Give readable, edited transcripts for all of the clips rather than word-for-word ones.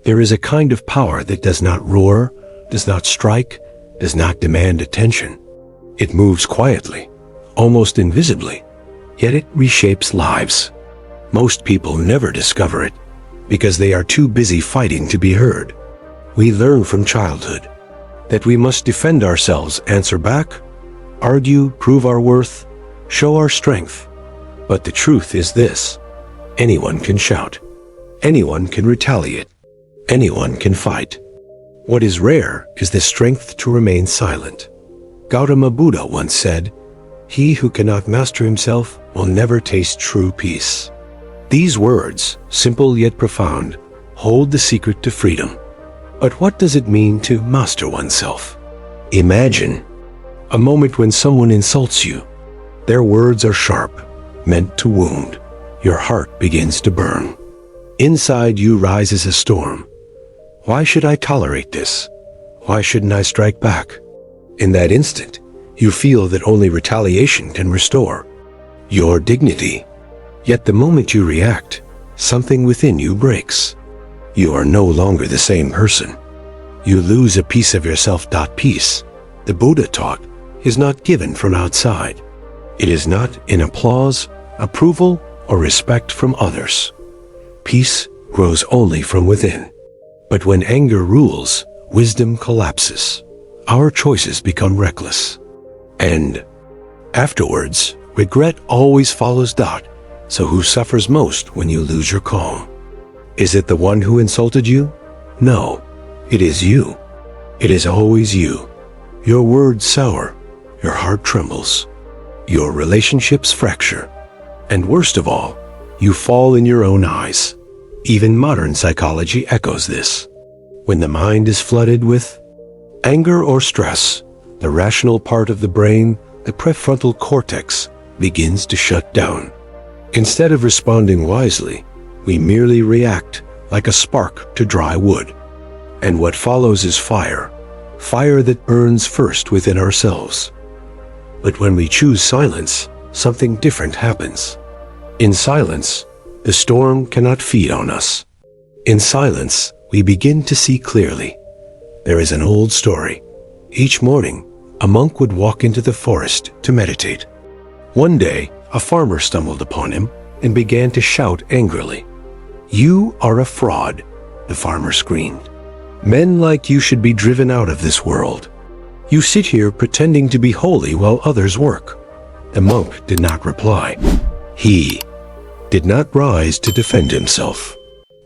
There is a kind of power that does not roar, does not strike, does not demand attention. It moves quietly, almost invisibly, yet it reshapes lives. Most people never discover it because they are too busy fighting to be heard. We learn from childhood that we must defend ourselves, answer back, argue, prove our worth, show our strength. But the truth is this: anyone can shout, anyone can retaliate, anyone can fight. What is rare is the strength to remain silent. Gautama Buddha once said, "He who cannot master himself will never taste true peace." These words, simple yet profound, hold the secret to freedom. But what does it mean to master oneself? Imagine a moment when someone insults you. Their words are sharp, meant to wound. Your heart begins to burn. Inside you rises a storm. Why should I tolerate this? Why shouldn't I strike back? In that instant, you feel that only retaliation can restore your dignity. Yet the moment you react, something within you breaks. You are no longer the same person. You lose a piece of yourself. Peace, the Buddha taught, is not given from outside. It is not in applause, approval, or respect from others. Peace grows only from within. But when anger rules, wisdom collapses. Our choices become reckless. And afterwards, regret always follows. So who suffers most when you lose your calm? Is it the one who insulted you? No, it is you. It is always you. Your words sour, your heart trembles, your relationships fracture, and worst of all, you fall in your own eyes. Even modern psychology echoes this. When the mind is flooded with anger or stress, the rational part of the brain, the prefrontal cortex, begins to shut down. Instead of responding wisely, we merely react like a spark to dry wood. And what follows is fire, fire that burns first within ourselves. But when we choose silence, something different happens. In silence, the storm cannot feed on us. In silence, we begin to see clearly. There is an old story. Each morning, a monk would walk into the forest to meditate. One day, a farmer stumbled upon him and began to shout angrily. "You are a fraud," the farmer screamed. "Men like you should be driven out of this world. You sit here pretending to be holy while others work." The monk did not reply. He did not rise to defend himself.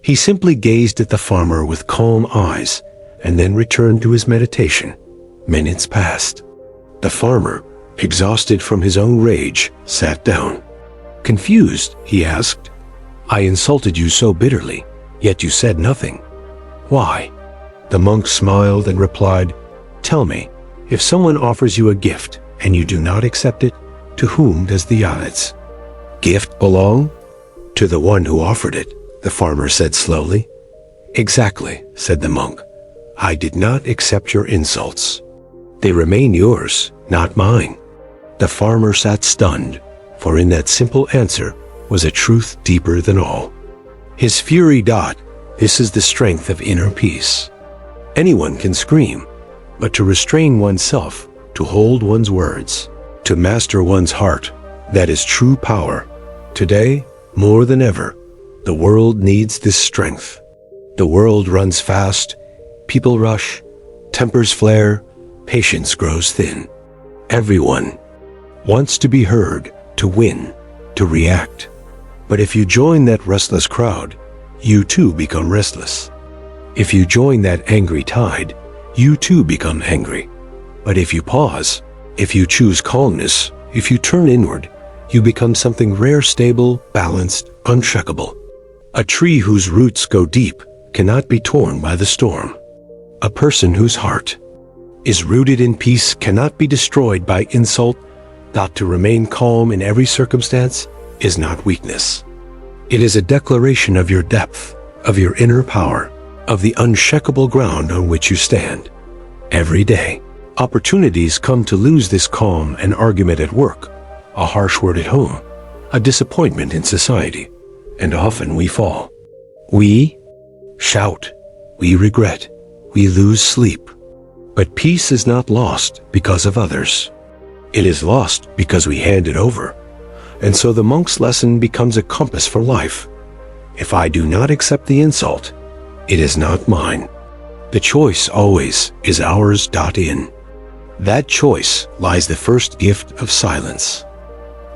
He simply gazed at the farmer with calm eyes and then returned to his meditation. Minutes passed. The farmer, exhausted from his own rage, sat down. Confused, he asked, "I insulted you so bitterly, yet you said nothing. Why?" The monk smiled and replied, "Tell me, if someone offers you a gift and you do not accept it, to whom does the gift belong?" "To the one who offered it," the farmer said slowly. "Exactly," said the monk. "I did not accept your insults. They remain yours, not mine." The farmer sat stunned, for in that simple answer was a truth deeper than all. His fury. This is the strength of inner peace. Anyone can scream, but to restrain oneself, to hold one's words, to master one's heart, that is true power. Today, more than ever, the world needs this strength. The world runs fast, people rush, tempers flare, patience grows thin. Everyone wants to be heard, to win, to react. But if you join that restless crowd, you too become restless. If you join that angry tide, you too become angry. But if you pause, if you choose calmness, if you turn inward, you become something rare, stable, balanced, unshakable. A tree whose roots go deep cannot be torn by the storm. A person whose heart is rooted in peace cannot be destroyed by insult. To remain calm in every circumstance is not weakness. It is a declaration of your depth, of your inner power, of the unshakable ground on which you stand. Every day, opportunities come to lose this calm: an argument at work, a harsh word at home, a disappointment in society, and often we fall. We shout, we regret, we lose sleep. But peace is not lost because of others. It is lost because we hand it over. And so the monk's lesson becomes a compass for life. If I do not accept the insult, it is not mine. The choice always is ours. In that choice lies the first gift of silence.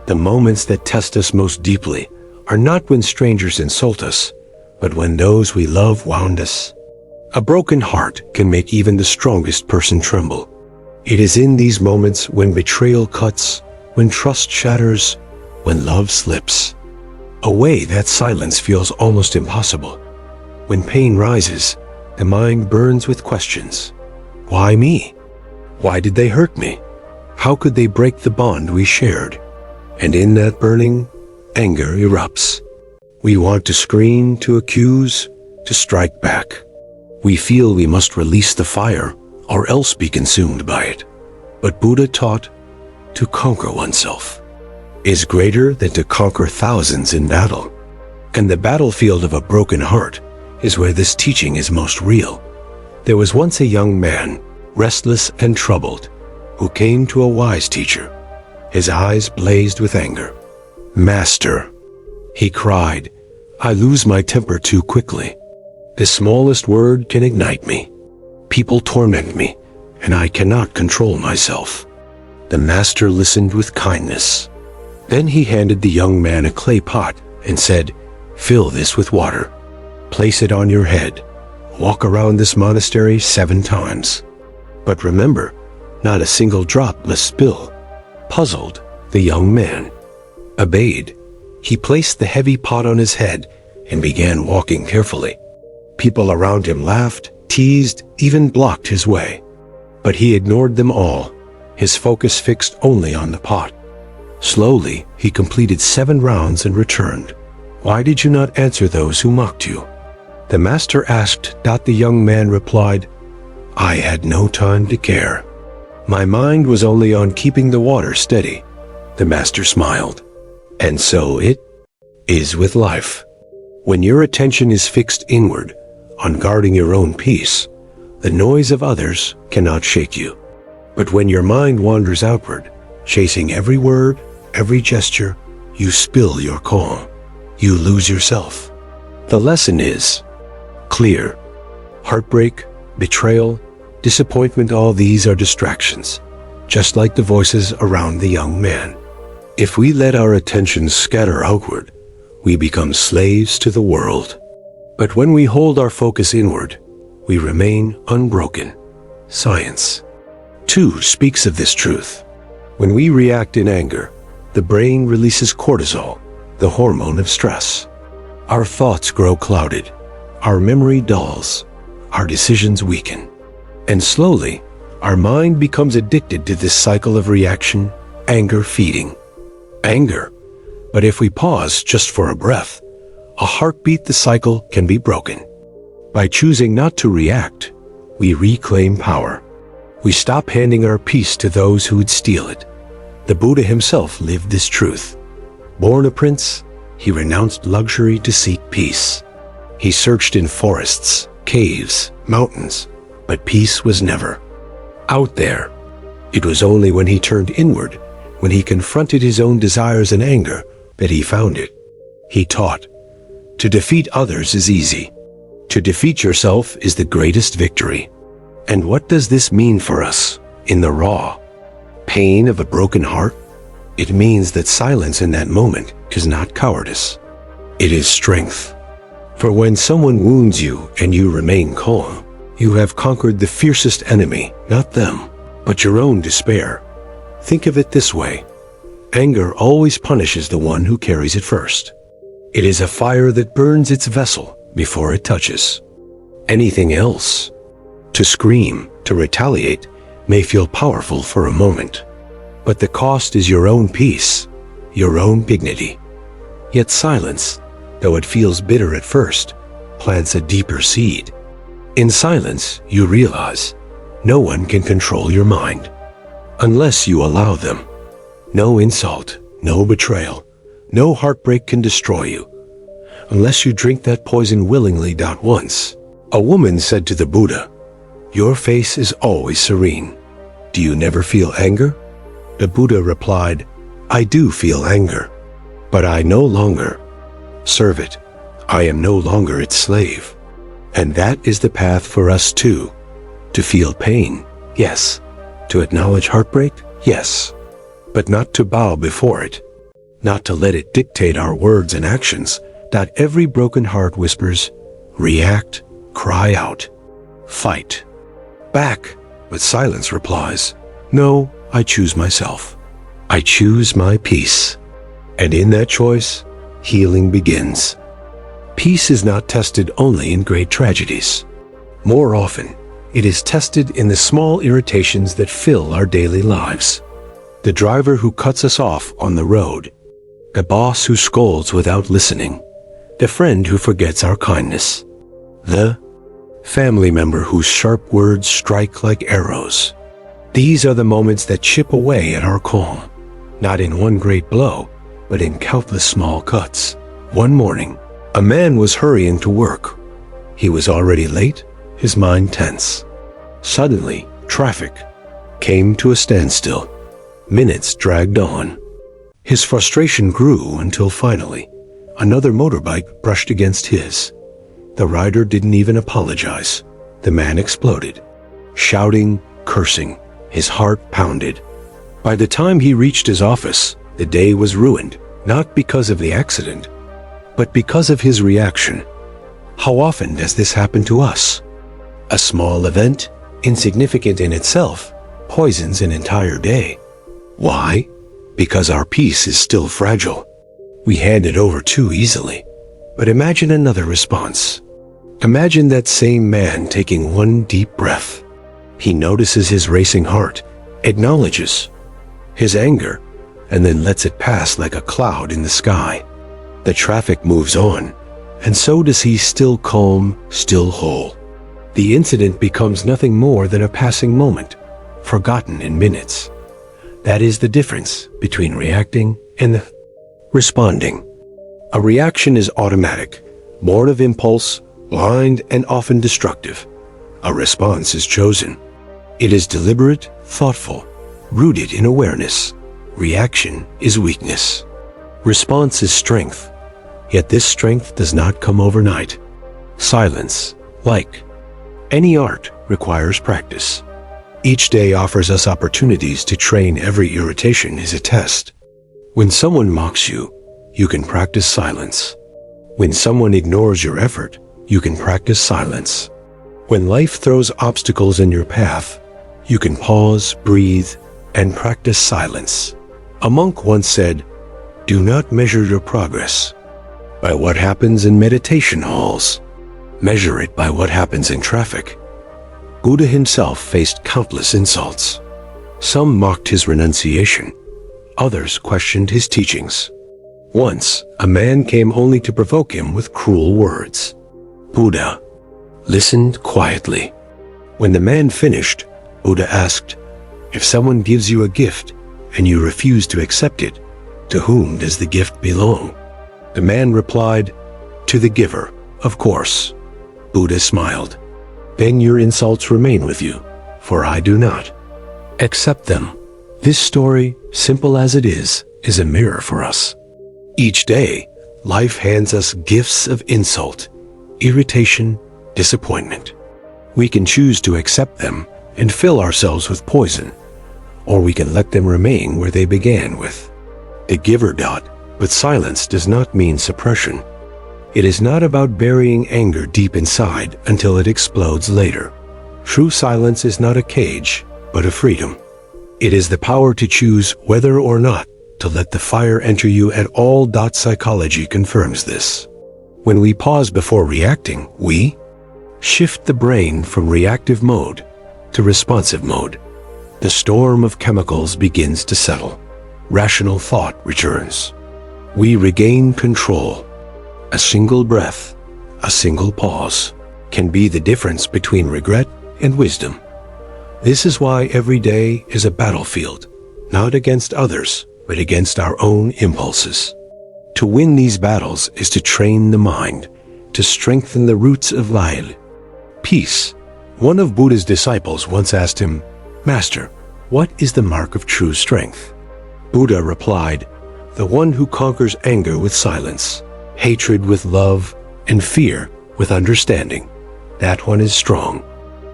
The moments that test us most deeply are not when strangers insult us, but when those we love wound us. A broken heart can make even the strongest person tremble. It is in these moments when betrayal cuts, when trust shatters, when love slips away that silence feels almost impossible. When pain rises, the mind burns with questions. Why me? Why did they hurt me? How could they break the bond we shared? And in that burning, anger erupts. We want to scream, to accuse, to strike back. We feel we must release the fire or else be consumed by it. But Buddha taught to conquer oneself is greater than to conquer thousands in battle. And the battlefield of a broken heart is where this teaching is most real. There was once a young man, restless and troubled, who came to a wise teacher. His eyes blazed with anger. "Master," he cried, "I lose my temper too quickly. The smallest word can ignite me. People torment me, and I cannot control myself." The master listened with kindness. Then he handed the young man a clay pot and said, "Fill this with water. Place it on your head. Walk around this monastery 7 times. But remember, not a single drop must spill." Puzzled, the young man obeyed. He placed the heavy pot on his head and began walking carefully. People around him laughed, teased, even blocked his way. But he ignored them all, his focus fixed only on the pot. Slowly, he completed 7 rounds and returned. "Why did you not answer those who mocked you?" the master asked. The young man replied, "I had no time to care. My mind was only on keeping the water steady." The master smiled. And so it is with life. When your attention is fixed inward, on guarding your own peace, the noise of others cannot shake you. But when your mind wanders outward, chasing every word, every gesture, you spill your calm. You lose yourself. The lesson is clear. Heartbreak, betrayal, disappointment, all these are distractions, just like the voices around the young man. If we let our attention scatter outward, we become slaves to the world. But when we hold our focus inward, we remain unbroken. Science, too, speaks of this truth. When we react in anger, the brain releases cortisol, the hormone of stress. Our thoughts grow clouded, our memory dulls, our decisions weaken. And slowly, our mind becomes addicted to this cycle of reaction, anger feeding. Anger. But if we pause just for a breath, a heartbeat, the cycle can be broken. By choosing not to react, we reclaim power. We stop handing our peace to those who would steal it. The Buddha himself lived this truth. Born a prince, he renounced luxury to seek peace. He searched in forests, caves, mountains, but peace was never out there. It was only when he turned inward, when he confronted his own desires and anger, that he found it. He taught, to defeat others is easy. To defeat yourself is the greatest victory. And what does this mean for us in the raw pain of a broken heart? It means that silence in that moment is not cowardice. It is strength. For when someone wounds you and you remain calm, you have conquered the fiercest enemy, not them, but your own despair. Think of it this way. Anger always punishes the one who carries it first. It is a fire that burns its vessel before it touches anything else. To scream, to retaliate, may feel powerful for a moment, but the cost is your own peace, your own dignity. Yet silence, though it feels bitter at first, plants a deeper seed. In silence, you realize no one can control your mind unless you allow them. No insult, no betrayal, no heartbreak can destroy you unless you drink that poison willingly. Once A woman said to the Buddha, "Your face is always serene. Do you never feel anger?" The Buddha replied, "I do feel anger, but I no longer serve it. I am no longer its slave." And that is the path for us too. To feel pain, yes. To acknowledge heartbreak, yes. But not to bow before it. Not to let it dictate our words and actions. That every broken heart whispers, react, cry out, fight back. But silence replies, "No, I choose myself. I choose my peace." And in that choice, healing begins. Peace is not tested only in great tragedies. More often, it is tested in the small irritations that fill our daily lives. The driver who cuts us off on the road. The boss who scolds without listening. The friend who forgets our kindness. The family member whose sharp words strike like arrows. These are the moments that chip away at our calm, not in one great blow, but in countless small cuts. One morning, a man was hurrying to work. He was already late, his mind tense. Suddenly, traffic came to a standstill. Minutes dragged on. His frustration grew until finally, another motorbike brushed against his. The rider didn't even apologize. The man exploded, shouting, cursing. His heart pounded. By the time he reached his office, the day was ruined, not because of the accident, but because of his reaction. How often does this happen to us? A small event, insignificant in itself, poisons an entire day. Why? Because our peace is still fragile. We hand it over too easily. But imagine another response. Imagine that same man taking one deep breath. He notices his racing heart, acknowledges his anger, and then lets it pass like a cloud in the sky. The traffic moves on, and so does he, still calm, still whole. The incident becomes nothing more than a passing moment, forgotten in minutes. That is the difference between reacting and responding. A reaction is automatic, born of impulse, blind and often destructive. A response is chosen. It is deliberate, thoughtful, rooted in awareness. Reaction is weakness. Response is strength. Yet this strength does not come overnight. Silence, like any art, requires practice. Each day offers us opportunities to train. Every irritation is a test. When someone mocks you, you can practice silence. When someone ignores your effort, you can practice silence. When life throws obstacles in your path, you can pause, breathe, and practice silence. A monk once said, "Do not measure your progress by what happens in meditation halls. Measure it by what happens in traffic." Buddha himself faced countless insults. Some mocked his renunciation. Others questioned his teachings. Once, a man came only to provoke him with cruel words. Buddha listened quietly. When the man finished, Buddha asked, "If someone gives you a gift and you refuse to accept it, to whom does the gift belong?" The man replied, "To the giver, of course." Buddha smiled. "Then your insults remain with you, for I do not accept them." This story, simple as it is a mirror for us. Each day, life hands us gifts of insult, irritation, disappointment. We can choose to accept them and fill ourselves with poison, or we can let them remain where they began with the giver. But silence does not mean suppression. It is not about burying anger deep inside until it explodes later. True silence is not a cage, but a freedom. It is the power to choose whether or not to let the fire enter you at all. Psychology confirms this. When we pause before reacting, we shift the brain from reactive mode to responsive mode. The storm of chemicals begins to settle. Rational thought returns. We regain control. A single breath, a single pause, can be the difference between regret and wisdom. This is why every day is a battlefield, not against others, but against our own impulses. To win these battles is to train the mind, to strengthen the roots of Lail, Peace. One of Buddha's disciples once asked him, "Master, what is the mark of true strength?" Buddha replied, "The one who conquers anger with silence, hatred with love, and fear with understanding. That one is strong."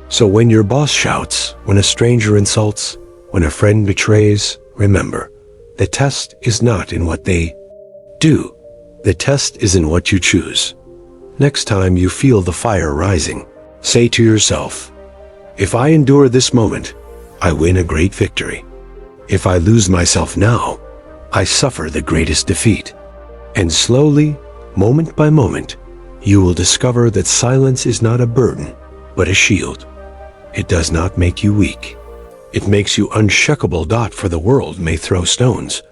So when your boss shouts, when a stranger insults, when a friend betrays, remember, the test is not in what they do. The test is in what you choose. Next time you feel the fire rising, say to yourself, "If I endure this moment, I win a great victory. If I lose myself now, I suffer the greatest defeat." And slowly, moment by moment, you will discover that silence is not a burden, but a shield. It does not make you weak. It makes you unshakable. For the world may throw stones,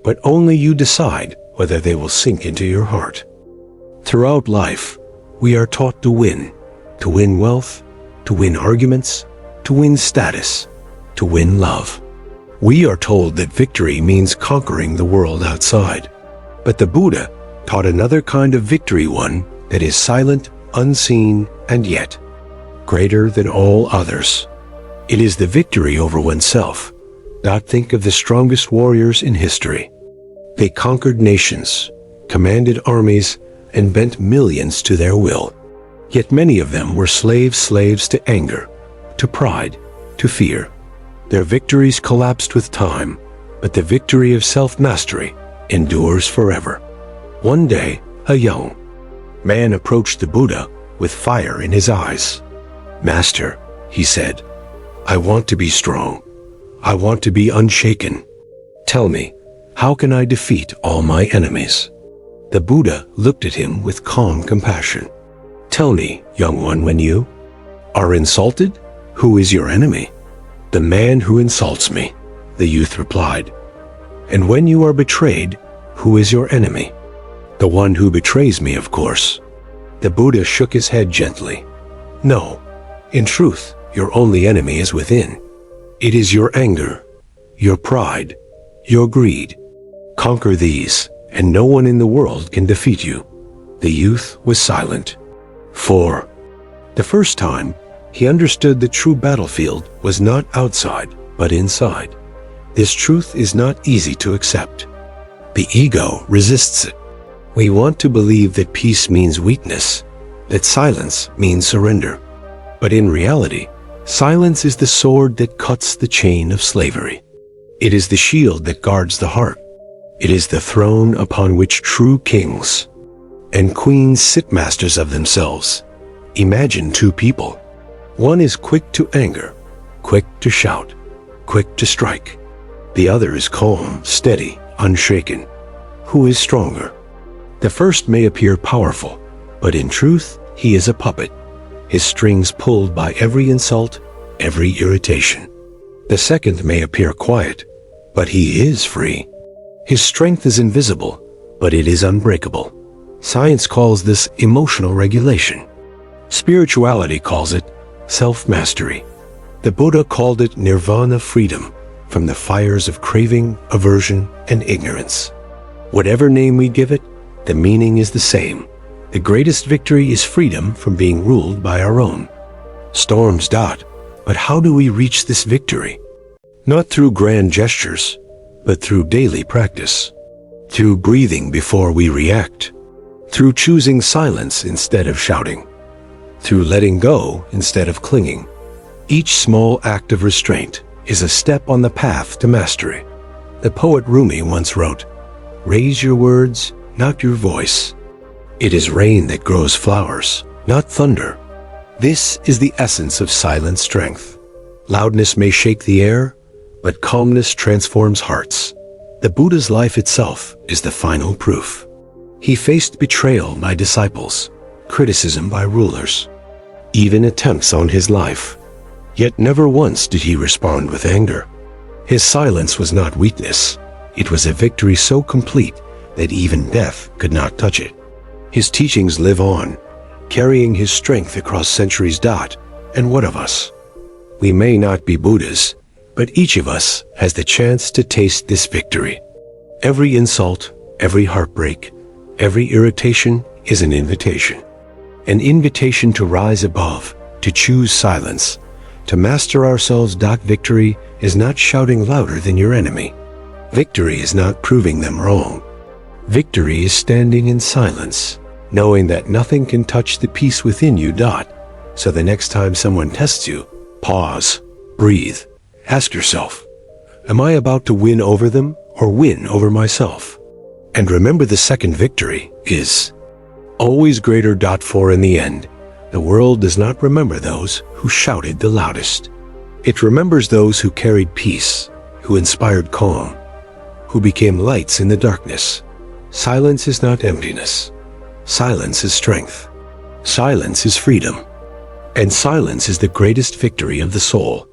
but only you decide whether they will sink into your heart. Throughout life, we are taught to win wealth, to win arguments, to win status, to win love. We are told that victory means conquering the world outside. But the Buddha taught another kind of victory, one that is silent, unseen, and yet greater than all others. It is the victory over oneself. Think of the strongest warriors in history. They conquered nations, commanded armies, and bent millions to their will. Yet many of them were slaves to anger, to pride, to fear. Their victories collapsed with time, but the victory of self-mastery endures forever. One day, a young man approached the Buddha with fire in his eyes. "Master," he said, "I want to be strong. I want to be unshaken. Tell me, how can I defeat all my enemies?" The Buddha looked at him with calm compassion. "Tell me, young one, when you are insulted, who is your enemy?" "The man who insults me," the youth replied. "And when you are betrayed, who is your enemy?" "The one who betrays me, of course." The Buddha shook his head gently. "No, in truth, your only enemy is within. It is your anger, your pride, your greed. Conquer these, and no one in the world can defeat you." The youth was silent. For the first time, he understood the true battlefield was not outside, but inside. This truth is not easy to accept. The ego resists it. We want to believe that peace means weakness, that silence means surrender. But in reality, silence is the sword that cuts the chain of slavery. It is the shield that guards the heart. It is the throne upon which true kings and queens sit masters of themselves. Imagine two people. One is quick to anger, quick to shout, quick to strike. The other is calm, steady, unshaken. Who is stronger? The first may appear powerful, but in truth, he is a puppet, his strings pulled by every insult, every irritation. The second may appear quiet, but he is free. His strength is invisible, but it is unbreakable. Science calls this emotional regulation. Spirituality calls it self-mastery. The Buddha called it nirvana, freedom from the fires of craving, aversion, and ignorance. Whatever name we give it, the meaning is the same. The greatest victory is freedom from being ruled by our own storms. But how do we reach this victory? Not through grand gestures, but through daily practice. Through breathing before we react. Through choosing silence instead of shouting. Through letting go instead of clinging. Each small act of restraint is a step on the path to mastery. The poet Rumi once wrote, "Raise your words, not your voice. It is rain that grows flowers, not thunder." This is the essence of silent strength. Loudness may shake the air, but calmness transforms hearts. The Buddha's life itself is the final proof. He faced betrayal by disciples, criticism by rulers, even attempts on his life. Yet never once did he respond with anger. His silence was not weakness. It was a victory so complete that even death could not touch it. His teachings live on, carrying his strength across centuries. And what of us? We may not be Buddhas, but each of us has the chance to taste this victory. Every insult, every heartbreak, every irritation is an invitation to rise above, to choose silence, to master ourselves. Victory is not shouting louder than your enemy. Victory is not proving them wrong. Victory is standing in silence, knowing that nothing can touch the peace within you. So the next time someone tests you, pause, breathe, ask yourself, am I about to win over them or win over myself? And remember, the second victory is always greater. For in the end, the world does not remember those who shouted the loudest. It remembers those who carried peace, who inspired calm, who became lights in the darkness. Silence is not emptiness. Silence is strength. Silence is freedom. And silence is the greatest victory of the soul.